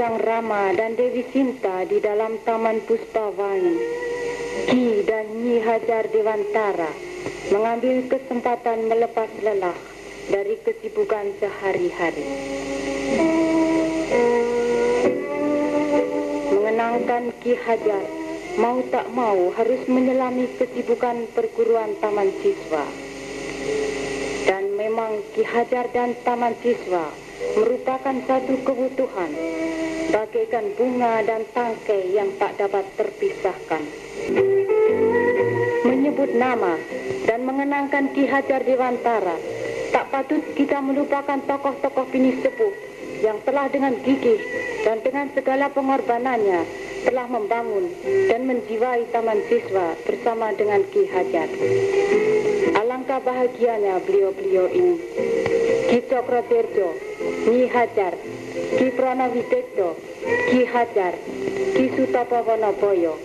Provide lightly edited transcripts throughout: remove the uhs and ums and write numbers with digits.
Sang Rama dan Dewi Sinta di dalam Taman Puspawani, Ki dan Nyi Hajar Dewantara mengambil kesempatan melepas lelah dari kesibukan sehari-hari. Mengenangkan Ki Hajar, mau tak mau harus menyelami kesibukan perguruan taman siswa. Dan memang Ki Hajar dan taman siswa merupakan satu kebutuhan, bagaikan bunga dan tangkai yang tak dapat terpisahkan. Menyebut nama dan mengenangkan Ki Hajar Dewantara, tak patut kita melupakan tokoh-tokoh bini sepuh yang telah dengan gigih dan dengan segala pengorbanannya telah membangun dan menjiwai taman siswa bersama dengan Ki Hajar. Alangkah bahagianya beliau-beliau ini. Ki Cokrodirjo, Nyi Hajar, Ki Pranawidekto, Ki Hajar, Ki Sutopo Wonoboyo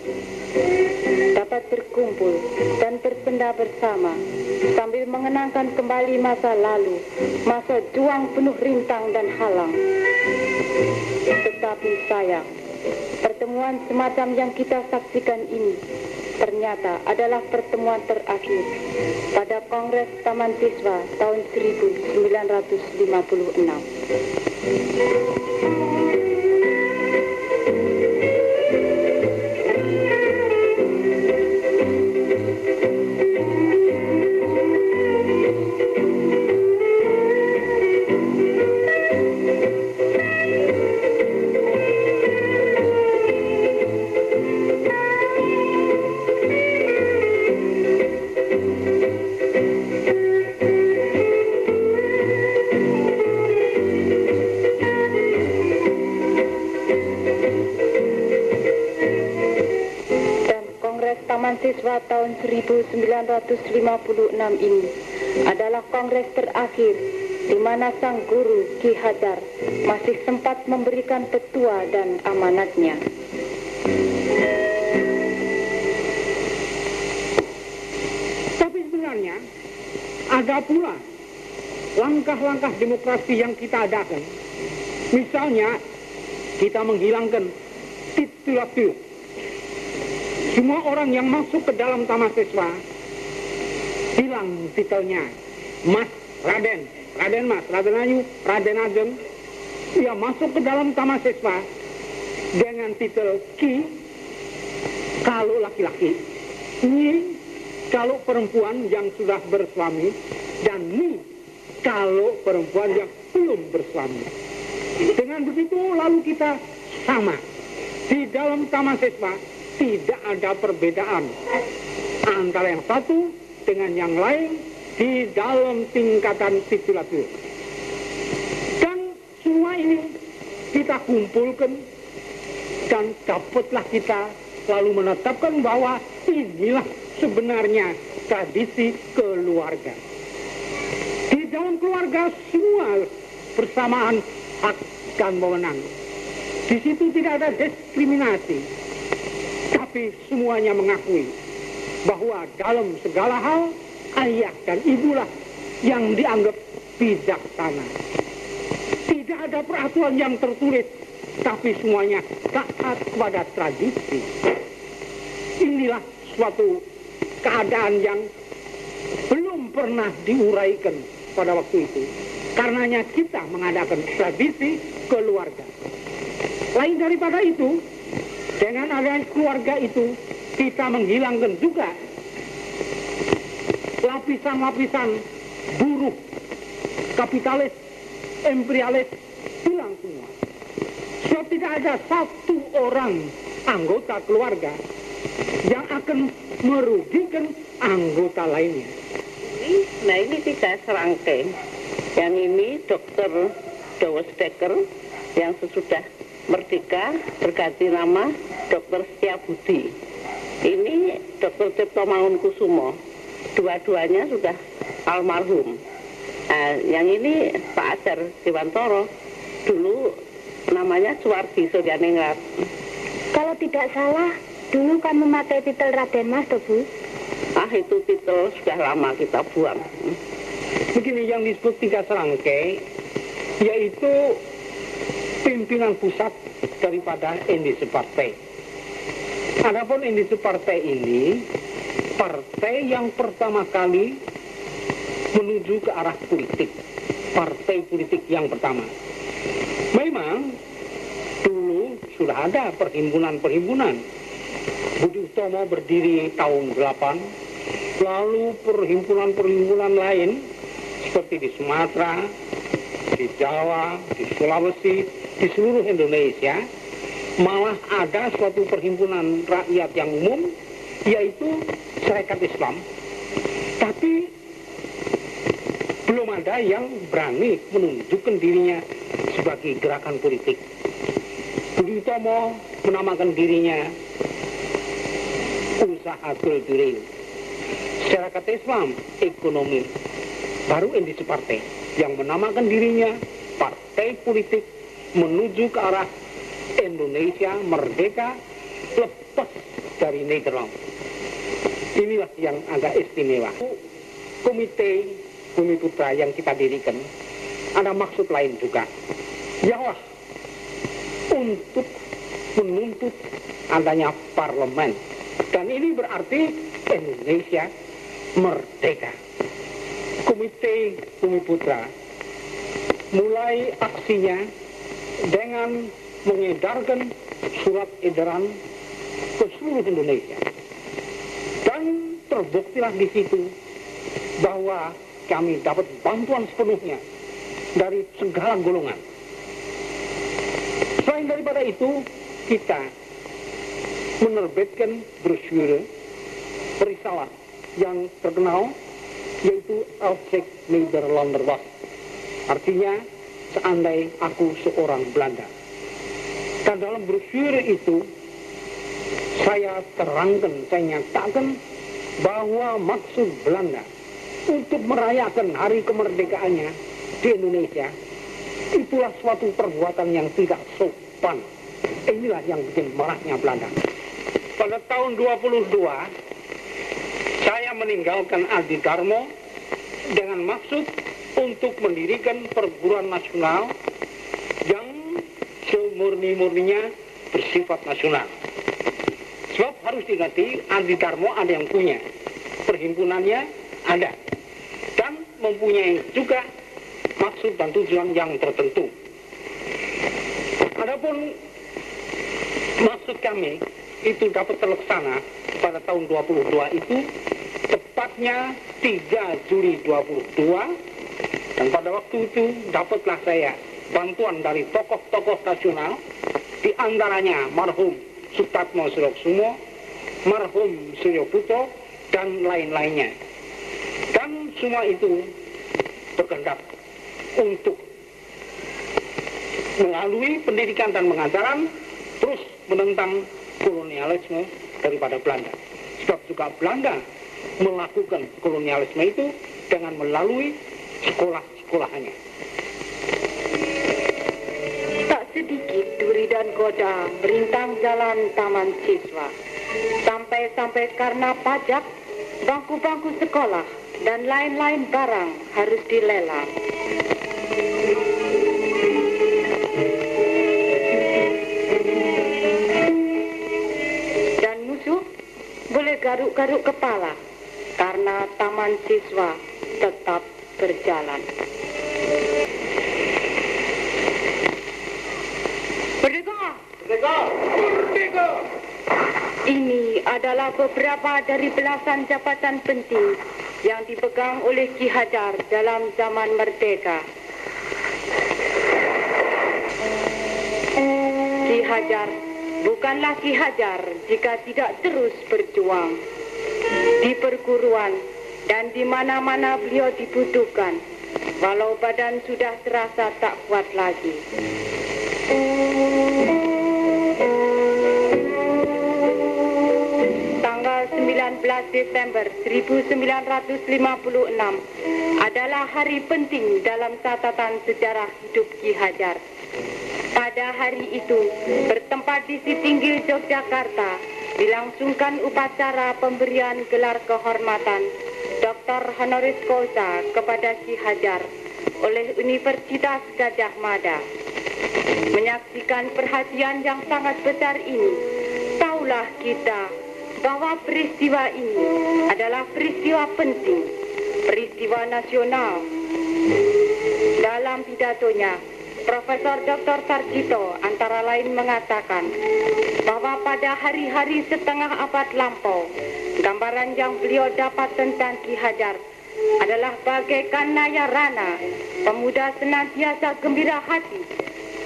dapat berkumpul dan bersenda bersama sambil mengenangkan kembali masa lalu, masa juang penuh rintang dan halang. Tetapi sayang, pertemuan semacam yang kita saksikan ini ternyata adalah pertemuan terakhir pada Kongres Taman Siswa tahun 1956. Taman Siswa tahun 1956 ini adalah kongres terakhir di mana sang guru Ki Hajar masih sempat memberikan petua dan amanatnya. Tapi sebenarnya ada pula langkah-langkah demokrasi yang kita adakan. Misalnya kita menghilangkan titulatur. Semua orang yang masuk ke dalam taman siswa hilang titelnya Mas, Raden, Raden Mas, Raden Ayu, Raden Ageng. Ia masuk ke dalam taman siswa dengan titel Ki kalau laki-laki, Nyi kalau perempuan yang sudah bersuami, dan Ni kalau perempuan yang belum bersuami. Dengan begitu lalu kita sama di dalam taman siswa. Tidak ada perbedaan antara yang satu dengan yang lain di dalam tingkatan titulatur. Dan semua ini kita kumpulkan dan dapatlah kita lalu menetapkan bahwa inilah sebenarnya tradisi keluarga. Di dalam keluarga semua bersamaan hak dan wewenang. Di situ tidak ada diskriminasi. Tapi semuanya mengakui bahwa dalam segala hal ayah dan ibulah yang dianggap bijaksana. Tidak ada peraturan yang tertulis, tapi semuanya taat kepada tradisi. Inilah suatu keadaan yang belum pernah diuraikan pada waktu itu. Karenanya kita mengadakan tradisi keluarga. Lain daripada itu, dengan adanya keluarga itu, kita menghilangkan juga lapisan-lapisan buruh, kapitalis, imperialis, hilang semua. Sebab tidak ada satu orang anggota keluarga yang akan merugikan anggota lainnya. Nah ini tidak serangkai. Yang ini Dr. Dowesteker yang sesudah merdeka berganti nama Dr. Setiabudi. Ini Dr. Cipto Mangunkusumo. Dua-duanya sudah almarhum. Nah, yang ini Pak Hajar Dewantara, dulu namanya Suwardi Suryaningrat. Kalau tidak salah, dulu kan memakai titel Raden Mas, toh Bu? Ah, itu titel sudah lama kita buang. Begini yang disebut tiga serangkai, yaitu pimpinan pusat daripada Indonesia Partai. Adapun Indonesia Partai ini partai yang pertama kali menuju ke arah politik, partai politik yang pertama. Memang dulu sudah ada perhimpunan-perhimpunan. Budi Utomo berdiri tahun 8, lalu perhimpunan-perhimpunan lain seperti di Sumatera, di Jawa, di Sulawesi, di seluruh Indonesia, malah ada suatu perhimpunan rakyat yang umum, yaitu Serikat Islam. Tapi belum ada yang berani menunjukkan dirinya sebagai gerakan politik. Budi Utomo menamakan dirinya usaha kulturil. Serikat Islam ekonomi. Baru Indonesia Partai yang menamakan dirinya partai politik menuju ke arah Indonesia merdeka lepas dari Nederland. Inilah yang agak istimewa. Komite Bumi Putra yang kita dirikan ada maksud lain juga, ialah untuk menuntut adanya parlemen, dan ini berarti Indonesia merdeka. Komite Bumi Putra mulai aksinya dengan mengedarkan surat edaran ke seluruh Indonesia, dan terbuktilah di situ bahwa kami dapat bantuan sepenuhnya dari segala golongan. Selain daripada itu, kita menerbitkan brosur risalah yang terkenal, yaitu Als ik Nederlander was. Artinya, seandai aku seorang Belanda. Dan dalam brosur itu, saya terangkan, saya nyatakan bahwa maksud Belanda untuk merayakan hari kemerdekaannya di Indonesia, itulah suatu perbuatan yang tidak sopan. Inilah yang bikin marahnya Belanda. Pada tahun 22, saya meninggalkan Adi Darmo dengan maksud untuk mendirikan perguruan nasional yang semurni-murninya bersifat nasional. Sebab harus diingat, Adi Darmo ada yang punya, perhimpunannya ada, dan mempunyai juga maksud dan tujuan yang tertentu. Adapun maksud kami itu dapat terlaksana pada tahun 22 itu, tepatnya 3 Juli 22, dan pada waktu itu dapatlah saya bantuan dari tokoh-tokoh nasional, di antaranya marhum Sutatmo Suryokusumo, marhum Suryo Puto, dan lain-lainnya. Dan semua itu berkehendak untuk melalui pendidikan dan pengajaran terus menentang kolonialisme daripada Belanda. Sebab juga Belanda melakukan kolonialisme itu dengan melalui sekolah-sekolahannya. Tak sedikit duri dan goda merintang jalan taman siswa. Sampai-sampai karena pajak, bangku-bangku sekolah, dan lain-lain barang harus dilelang. Dan musuh boleh garuk-garuk kepala, karena taman siswa tetap berjalan. Merdeka! Merdeka! Merdeka! Ini adalah beberapa dari belasan jabatan penting yang dipegang oleh Ki Hajar dalam zaman merdeka. Ki Hajar bukanlah Ki Hajar jika tidak terus berjuang. Di perguruan dan di mana-mana beliau dibutuhkan, walau badan sudah terasa tak kuat lagi. Tanggal 19 Desember 1956 adalah hari penting dalam catatan sejarah hidup Ki Hajar. Pada hari itu, bertempat di Sitinggil, Yogyakarta, dilangsungkan upacara pemberian gelar kehormatan Dr. Honoris Causa kepada Ki Hajar oleh Universitas Gadjah Mada. Menyaksikan perhatian yang sangat besar ini, tahulah kita bahwa peristiwa ini adalah peristiwa penting, peristiwa nasional. Dalam pidatonya, Profesor Dr. Sarjito antara lain mengatakan bahwa pada hari-hari setengah abad lampau, gambaran yang beliau dapat tentang Ki Hajar adalah bagaikan Nayarana, pemuda senantiasa gembira hati,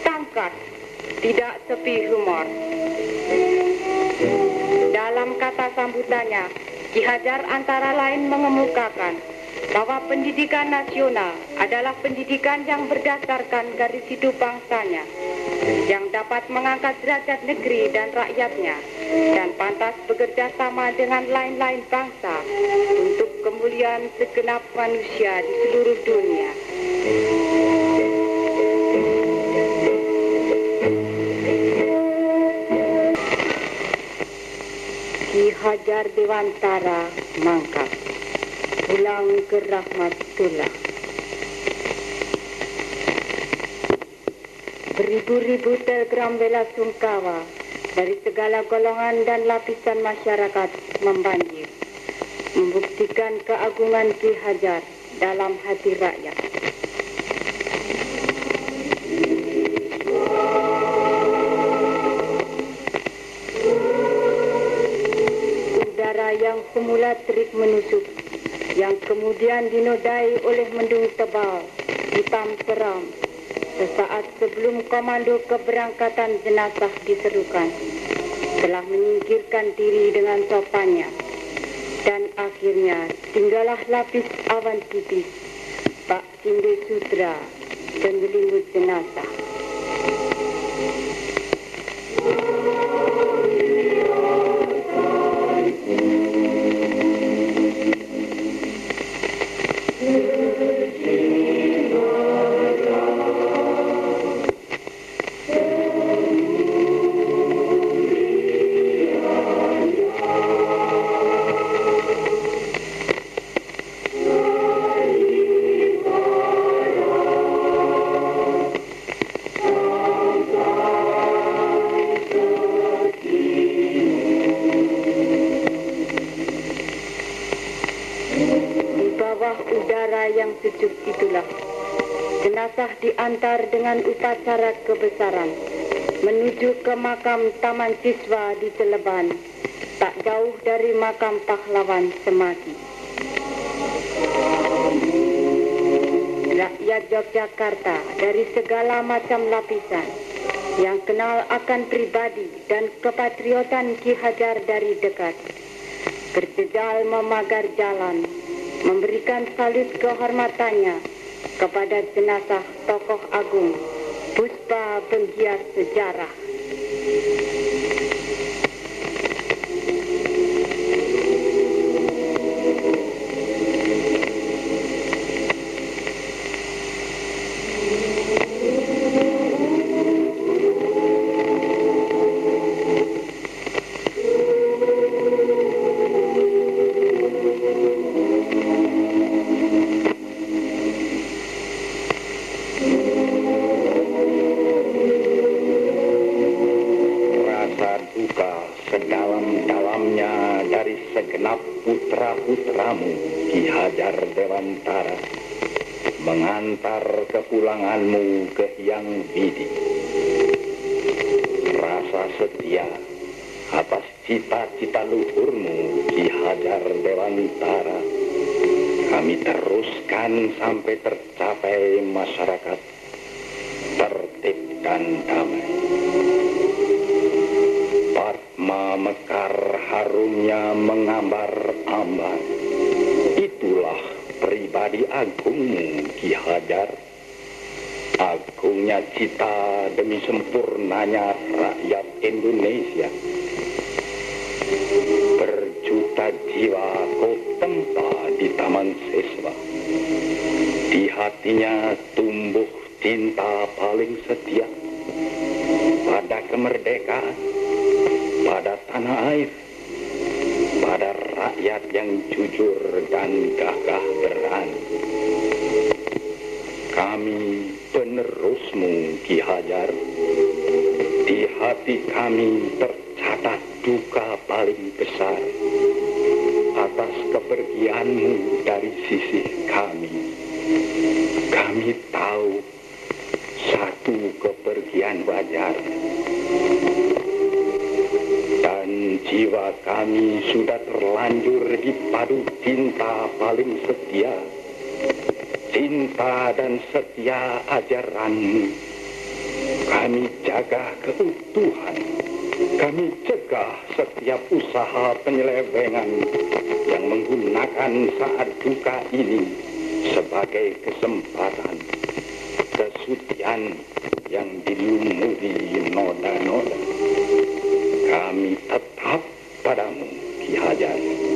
tangkas, tidak sepi humor. Dalam kata sambutannya, Ki Hajar antara lain mengemukakan bahwa pendidikan nasional adalah pendidikan yang berdasarkan garis hidup bangsanya, yang dapat mengangkat derajat negeri dan rakyatnya, dan pantas bekerja sama dengan lain-lain bangsa untuk kemuliaan segenap manusia di seluruh dunia. Ki Hajar Dewantara mangkat, pulang ke rahmatullah. Beribu-ribu telegram bela sungkawa dari segala golongan dan lapisan masyarakat membanjir, membuktikan keagungan Ki Hajar dalam hati rakyat. Udara yang semula terik menusuk, yang kemudian dinodai oleh mendung tebal, hitam seram, sesaat sebelum komando keberangkatan jenazah diserukan, telah menyingkirkan diri dengan sopannya, dan akhirnya tinggallah lapis awan tipis, Pak Cinde Sutra, dan selimut jenazah. Yang sejuk itulah, jenazah diantar dengan upacara kebesaran menuju ke makam Taman Siswa di Celeban, tak jauh dari makam pahlawan Semati. Rakyat Yogyakarta dari segala macam lapisan yang kenal akan pribadi dan kepatriotan Ki Hajar dari dekat, berjejal memagar jalan, memberikan salut kehormatannya kepada jenazah tokoh agung, puspa penghias sejarah. Putra-putramu Ki Hajar Dewantara mengantar kepulanganmu ke Hyang Widi. Rasa setia atas cita-cita luhurmu Ki Hajar Dewantara kami teruskan sampai tercapai masyarakat tertib dan damai. Padma mekar harumnya mengambar-ambar. Itulah pribadi agungmu Ki Hajar. Agungnya cita demi sempurnanya rakyat Indonesia. Berjuta jiwa kau tempa di Taman Siswa. Di hatinya tumbuh cinta paling setia pada kemerdekaan, pada tanah air, pada rakyat yang jujur dan gagah berani. Kami penerusmu Ki Ki Hajar, di hati kami tercatat duka paling besar atas kepergianmu dari sisi kami. Kami tahu satu kepergian wajar, dan jiwa kami sudah terlanjur dipadu cinta paling setia, cinta dan setia ajaranmu. Kami jaga keutuhan, kami cegah setiap usaha penyelewengan yang menggunakan saat duka ini sebagai kesempatan kesucian yang dilumuri noda-noda. Kami tetap padamu, Ki Hajar.